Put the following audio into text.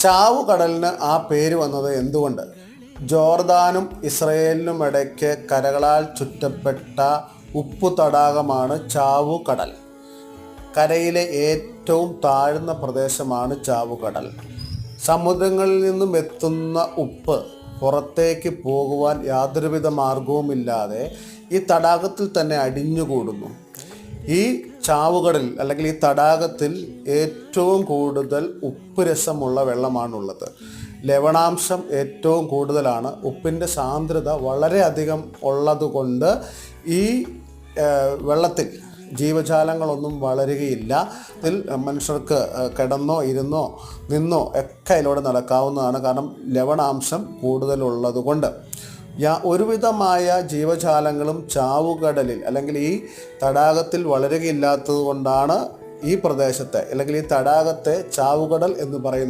ചാവുകടലിന് ആ പേര് വന്നത് എന്തുകൊണ്ട്? ജോർദാനും ഇസ്രയേലിനും ഇടയ്ക്ക് കരകളാൽ ചുറ്റപ്പെട്ട ഉപ്പു തടാകമാണ് ചാവുകടൽ. കരയിലെ ഏറ്റവും താഴ്ന്ന പ്രദേശമാണ് ചാവുകടൽ. സമുദ്രങ്ങളിൽ നിന്നും എത്തുന്ന ഉപ്പ് പുറത്തേക്ക് പോകുവാൻ യാതൊരുവിധ മാർഗവുമില്ലാതെ ഈ തടാകത്തിൽ തന്നെ അടിഞ്ഞുകൂടുന്നു. ഈ ചാവുകടലിൽ അല്ലെങ്കിൽ ഈ തടാകത്തിൽ ഏറ്റവും കൂടുതൽ ഉപ്പ് രസമുള്ള വെള്ളമാണുള്ളത്. ലവണാംശം ഏറ്റവും കൂടുതലാണ്. ഉപ്പിൻ്റെ സാന്ദ്രത വളരെയധികം ഉള്ളതുകൊണ്ട് ഈ വെള്ളത്തിൽ ജീവജാലങ്ങളൊന്നും വളരുകയില്ല. ഇതിൽ മനുഷ്യർക്ക് കിടന്നോ ഇരുന്നോ നിന്നോ ഒക്കെ അതിലൂടെ നടക്കാവുന്നതാണ്. കാരണം ലവണാംശം കൂടുതലുള്ളത് കൊണ്ട് ഒരുവിധമായ ജീവജാലങ്ങളും ചാവുകടലിൽ അല്ലെങ്കിൽ ഈ തടാകത്തിൽ വളരുകയില്ലാത്തത് കൊണ്ടാണ് ഈ പ്രദേശത്തെ അല്ലെങ്കിൽ ഈ തടാകത്തെ ചാവുകടൽ എന്ന് പറയുന്നത്.